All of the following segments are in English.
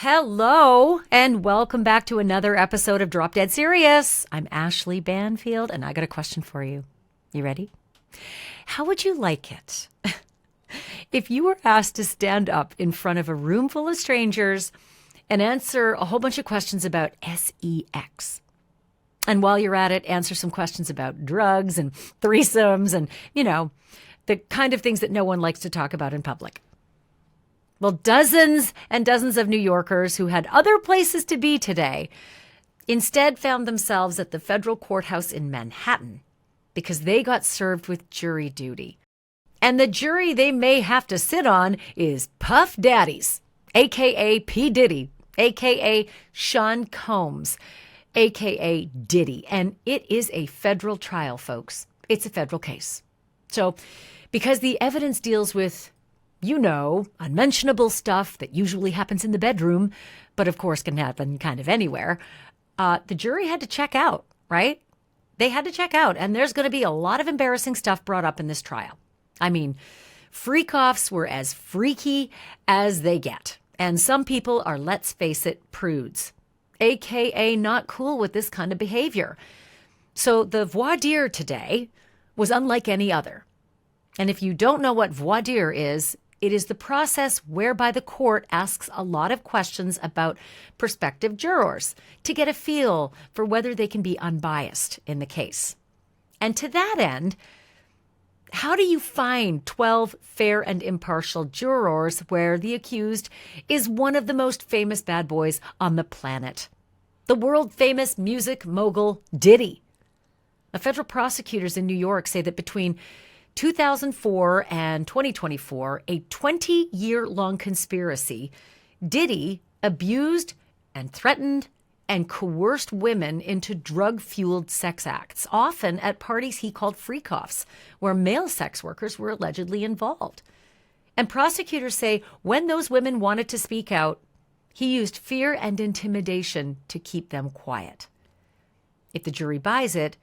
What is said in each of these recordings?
Hello, and welcome back to another episode of Drop Dead Serious. I'm Ashleigh Banfield, and I got a question for you. You ready? How would you like it if you were asked to stand up in front of a room full of strangers and answer a whole bunch of questions about sex? And while you're at it, answer some questions about drugs and threesomes and, the kind of things that no one likes to talk about in public. Well, dozens and dozens of New Yorkers who had other places to be today instead found themselves at the federal courthouse in Manhattan because they got served with jury duty. And the jury they may have to sit on is Puff Daddies, a.k.a. P. Diddy, a.k.a. Sean Combs, a.k.a. Diddy. And it is a federal trial, folks. It's a federal case. So because the evidence deals with unmentionable stuff that usually happens in the bedroom, but of course can happen kind of anywhere. The jury had to check out, right? They had to check out, and there's going to be a lot of embarrassing stuff brought up in this trial. I mean, freak-offs were as freaky as they get, and some people are, let's face it, prudes, aka not cool with this kind of behavior. So the voir dire today was unlike any other. And if you don't know what voir dire is, it is the process whereby the court asks a lot of questions about prospective jurors to get a feel for whether they can be unbiased in the case. And to that end, how do you find 12 fair and impartial jurors where the accused is one of the most famous bad boys on the planet? The world-famous music mogul Diddy. The federal prosecutors in New York say that between 2004 and 2024, a 20-year-long conspiracy, Diddy abused and threatened and coerced women into drug-fueled sex acts, often at parties he called freak-offs, where male sex workers were allegedly involved. And prosecutors say when those women wanted to speak out, he used fear and intimidation to keep them quiet. If the jury buys it,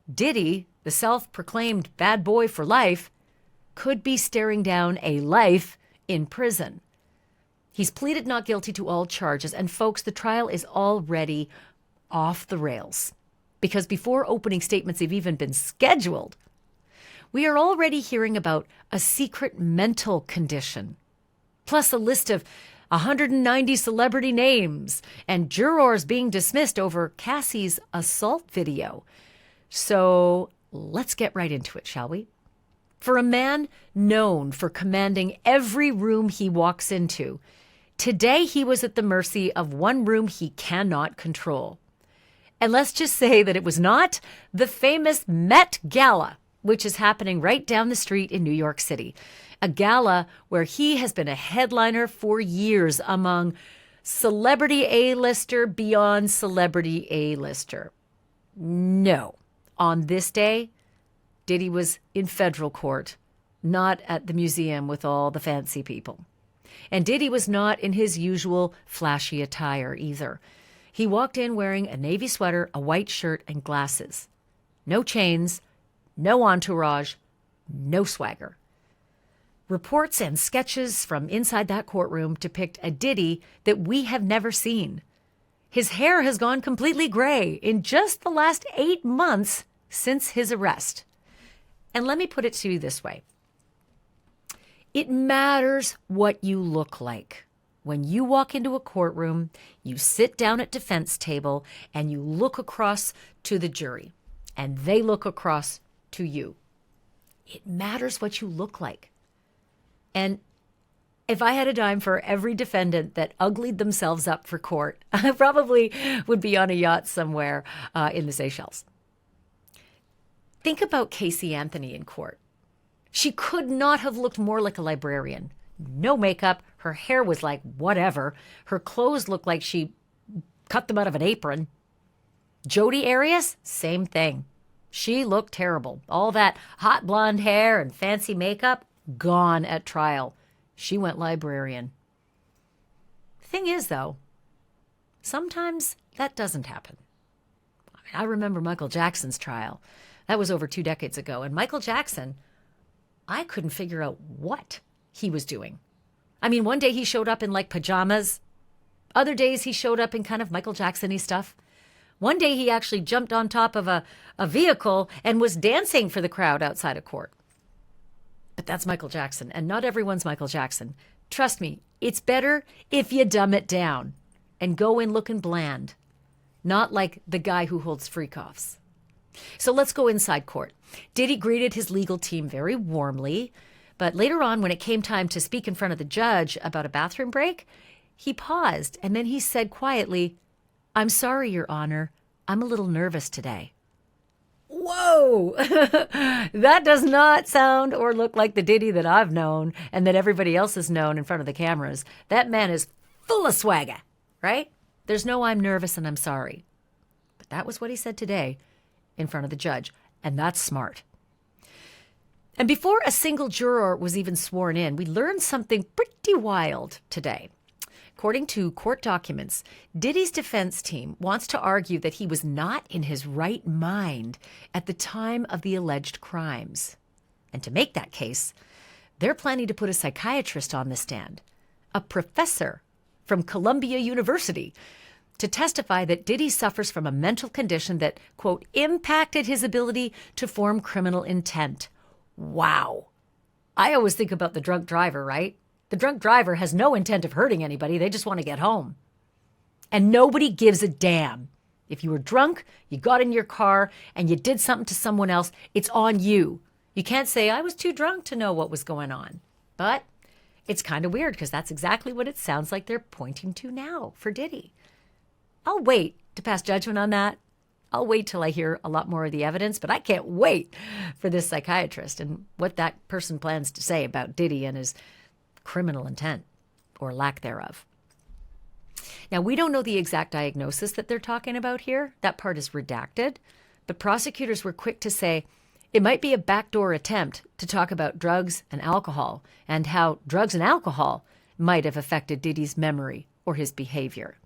Diddy, the self-proclaimed bad boy for life, could be staring down a life in prison. He's pleaded not guilty to all charges, and folks, the trial is already off the rails. Because before opening statements have even been scheduled, we are already hearing about a secret mental condition, plus a list of 190 celebrity names and jurors being dismissed over Cassie's assault video. So let's get right into it, shall we? For a man known for commanding every room he walks into, today he was at the mercy of one room he cannot control. And let's just say that it was not the famous Met Gala, which is happening right down the street in New York City. A gala where he has been a headliner for years among celebrity A-lister beyond celebrity A-lister. No. On this day, Diddy was in federal court, not at the museum with all the fancy people. And Diddy was not in his usual flashy attire either. He walked in wearing a navy sweater, a white shirt, and glasses. No chains, no entourage, no swagger. Reports and sketches from inside that courtroom depict a Diddy that we have never seen. His hair has gone completely gray in just the last 8 months since his arrest. And let me put it to you this way. It matters what you look like. When you walk into a courtroom, you sit down at defense table and you look across to the jury and they look across to you. It matters what you look like. And if I had a dime for every defendant that uglied themselves up for court, I probably would be on a yacht somewhere in the Seychelles. Think about Casey Anthony in court. She could not have looked more like a librarian. No makeup. Her hair was like whatever. Her clothes looked like she cut them out of an apron. Jodi Arias, same thing. She looked terrible. All that hot blonde hair and fancy makeup, gone at trial. She went librarian. Thing is, though, sometimes that doesn't happen. I remember Michael Jackson's trial. That was over 2 decades ago. And Michael Jackson, I couldn't figure out what he was doing. I mean, one day he showed up in like pajamas. Other days he showed up in kind of Michael Jackson-y stuff. One day he actually jumped on top of a vehicle and was dancing for the crowd outside of court. But that's Michael Jackson, and not everyone's Michael Jackson. Trust me, it's better if you dumb it down and go in looking bland, not like the guy who holds freak-offs. So let's go inside court. Diddy greeted his legal team very warmly, but later on, when it came time to speak in front of the judge about a bathroom break, he paused, and then he said quietly, "I'm sorry, Your Honor. I'm a little nervous today." Whoa! That does not sound or look like the Diddy that I've known and that everybody else has known in front of the cameras. That man is full of swagger, right? There's no "I'm nervous and I'm sorry." But that was what he said today in front of the judge, and that's smart. And before a single juror was even sworn in, we learned something pretty wild today. According to court documents, Diddy's defense team wants to argue that he was not in his right mind at the time of the alleged crimes. And to make that case, they're planning to put a psychiatrist on the stand, a professor from Columbia University, to testify that Diddy suffers from a mental condition that, quote, impacted his ability to form criminal intent. Wow. I always think about the drunk driver, right? The drunk driver has no intent of hurting anybody. They just want to get home. And nobody gives a damn. If you were drunk, you got in your car, and you did something to someone else, it's on you. You can't say, "I was too drunk to know what was going on." But it's kind of weird because that's exactly what it sounds like they're pointing to now for Diddy. I'll wait to pass judgment on that. I'll wait till I hear a lot more of the evidence, but I can't wait for this psychiatrist and what that person plans to say about Diddy and his criminal intent or lack thereof. Now, we don't know the exact diagnosis that they're talking about here. That part is redacted, but prosecutors were quick to say it might be a backdoor attempt to talk about drugs and alcohol and how drugs and alcohol might have affected Diddy's memory or his behavior.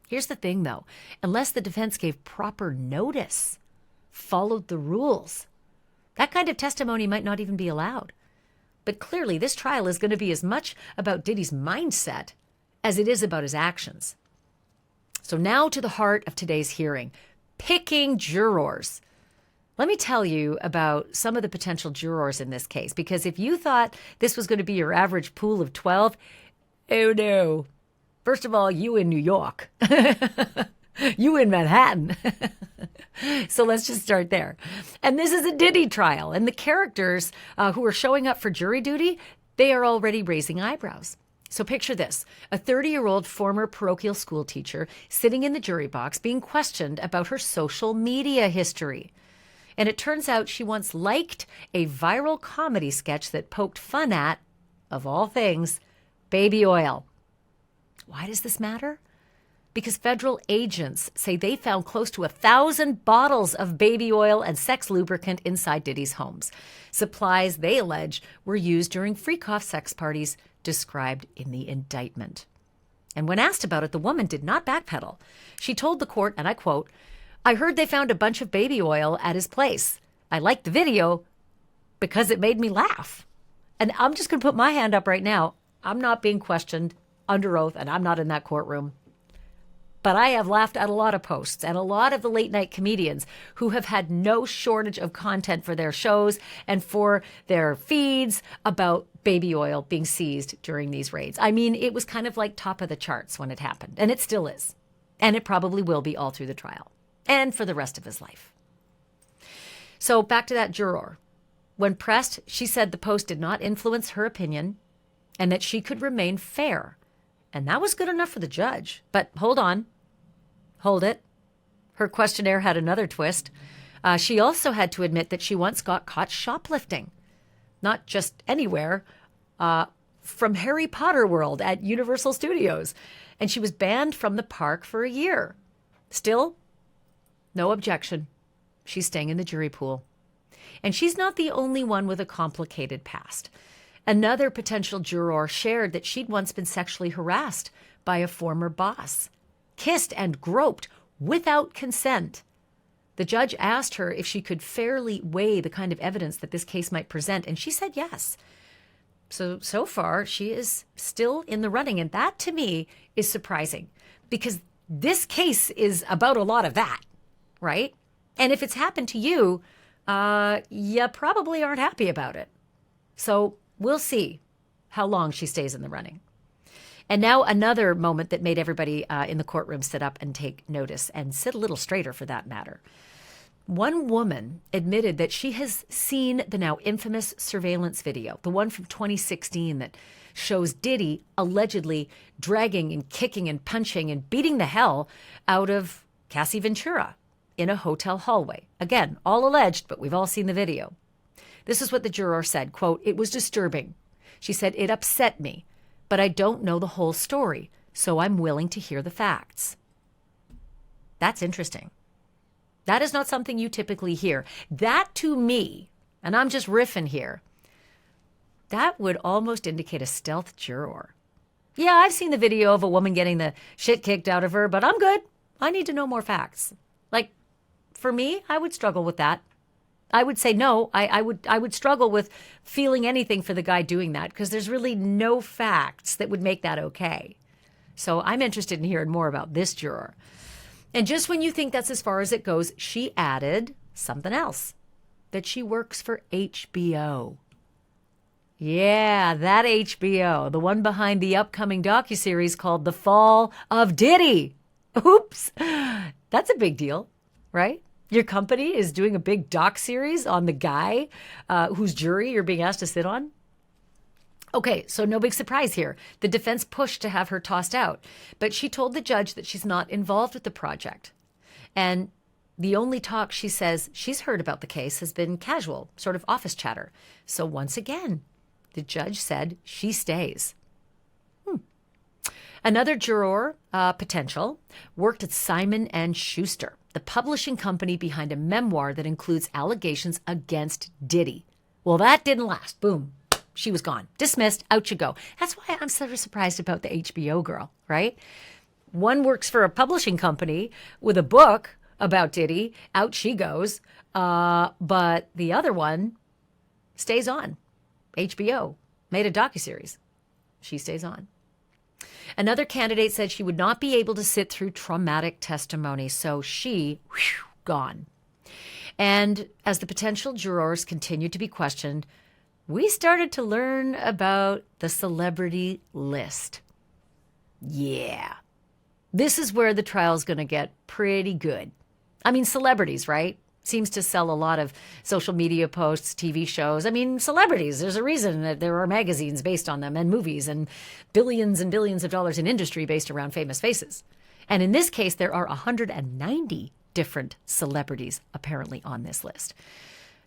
Here's the thing, though. Unless the defense gave proper notice, followed the rules, that kind of testimony might not even be allowed. But clearly, this trial is going to be as much about Diddy's mindset as it is about his actions. So now to the heart of today's hearing, picking jurors. Let me tell you about some of the potential jurors in this case, because if you thought this was going to be your average pool of 12, oh no. First of all, you in New York. You in Manhattan. So let's just start there. And this is a Diddy trial. And the characters who are showing up for jury duty, they are already raising eyebrows. So picture this, a 30-year-old former parochial school teacher sitting in the jury box being questioned about her social media history. And it turns out she once liked a viral comedy sketch that poked fun at, of all things, baby oil. Why does this matter? Because federal agents say they found close to 1,000 bottles of baby oil and sex lubricant inside Diddy's homes. Supplies, they allege, were used during freak-off sex parties described in the indictment. And when asked about it, the woman did not backpedal. She told the court, and I quote, "I heard they found a bunch of baby oil at his place. I liked the video because it made me laugh." And I'm just going to put my hand up right now. I'm not being questioned under oath, and I'm not in that courtroom. But I have laughed at a lot of posts and a lot of the late night comedians who have had no shortage of content for their shows and for their feeds about baby oil being seized during these raids. I mean, it was kind of like top of the charts when it happened, and it still is. And it probably will be all through the trial and for the rest of his life. So back to that juror. When pressed, she said the post did not influence her opinion and that she could remain fair. And that was good enough for the judge. But hold on. Hold it. Her questionnaire had another twist. She also had to admit that she once got caught shoplifting. Not just anywhere, from Harry Potter World at Universal Studios. And she was banned from the park for a year. Still, no objection. She's staying in the jury pool. And she's not the only one with a complicated past. Another potential juror shared that she'd once been sexually harassed by a former boss, kissed and groped without consent. The judge asked her if she could fairly weigh the kind of evidence that this case might present, and she said yes. So far, she is still in the running. And that, to me, is surprising because this case is about a lot of that, right? And if it's happened to you, you probably aren't happy about it. So we'll see how long she stays in the running. And now another moment that made everybody in the courtroom sit up and take notice and sit a little straighter for that matter. One woman admitted that she has seen the now infamous surveillance video, the one from 2016 that shows Diddy allegedly dragging and kicking and punching and beating the hell out of Cassie Ventura in a hotel hallway. Again, all alleged, but we've all seen the video. This is what the juror said, quote, "It was disturbing." She said, "It upset me, but I don't know the whole story, so I'm willing to hear the facts." That's interesting. That is not something you typically hear. That to me, and I'm just riffing here, that would almost indicate a stealth juror. Yeah, I've seen the video of a woman getting the shit kicked out of her, but I'm good. I need to know more facts. Like, for me, I would struggle with that. I would say no. I would struggle with feeling anything for the guy doing that because there's really no facts that would make that okay. So I'm interested in hearing more about this juror. And just when you think that's as far as it goes, she added something else, that she works for HBO. Yeah, that HBO, the one behind the upcoming docuseries called The Fall of Diddy. Oops, that's a big deal, right? Your company is doing a big doc series on the guy whose jury you're being asked to sit on. Okay, so no big surprise here. The defense pushed to have her tossed out, but she told the judge that she's not involved with the project. And the only talk she says she's heard about the case has been casual, sort of office chatter. So once again, the judge said she stays. Another juror, potential, worked at Simon & Schuster, the publishing company behind a memoir that includes allegations against Diddy. Well, that didn't last. Boom. She was gone. Dismissed. Out you go. That's why I'm sort of surprised about the HBO girl, right? One works for a publishing company with a book about Diddy. Out she goes. But the other one stays on. HBO made a docuseries. She stays on. Another candidate said she would not be able to sit through traumatic testimony, so she, gone. And as the potential jurors continued to be questioned, we started to learn about the celebrity list. Yeah. This is where the trial's going to get pretty good. I mean, celebrities, right? Seems to sell a lot of social media posts, TV shows. I mean, celebrities, there's a reason that there are magazines based on them and movies and billions of dollars in industry based around famous faces. And in this case, there are 190 different celebrities apparently on this list.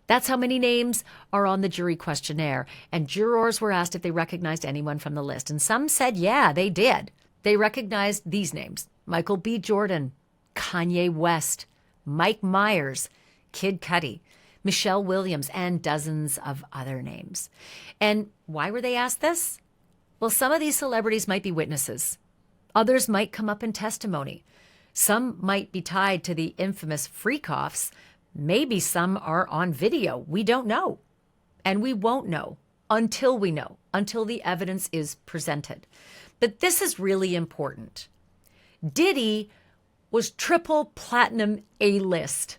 That's how many names are on the jury questionnaire. And jurors were asked if they recognized anyone from the list. And some said, yeah, they did. They recognized these names: Michael B. Jordan, Kanye West, Mike Myers, Kid Cudi, Michelle Williams, and dozens of other names. And why were they asked this? Well, some of these celebrities might be witnesses. Others might come up in testimony. Some might be tied to the infamous freak-offs. Maybe some are on video. We don't know. And we won't know until we know, until the evidence is presented. But this is really important. Diddy was triple platinum A-list.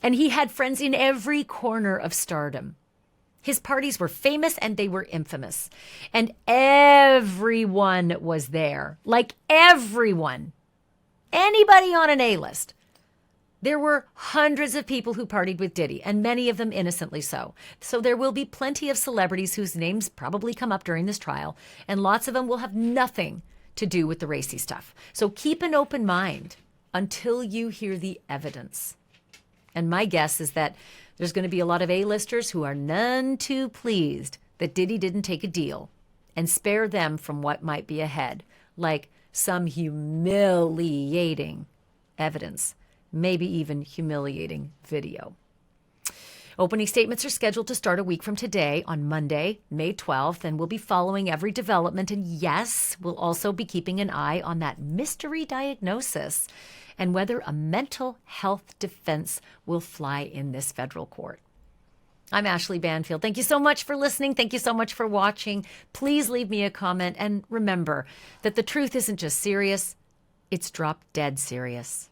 And he had friends in every corner of stardom. His parties were famous and they were infamous. And everyone was there. Like everyone. Anybody on an A-list. There were hundreds of people who partied with Diddy, and many of them innocently so. So there will be plenty of celebrities whose names probably come up during this trial, and lots of them will have nothing to do with the racy stuff. So keep an open mind until you hear the evidence. And my guess is that there's going to be a lot of A-listers who are none too pleased that Diddy didn't take a deal and spare them from what might be ahead, like some humiliating evidence. Maybe even humiliating video. Opening statements are scheduled to start a week from today on Monday, May 12th, and we'll be following every development. And yes, we'll also be keeping an eye on that mystery diagnosis and whether a mental health defense will fly in this federal court. I'm Ashleigh Banfield. Thank you so much for listening. Thank you so much for watching. Please leave me a comment. And remember that the truth isn't just serious, it's drop dead serious.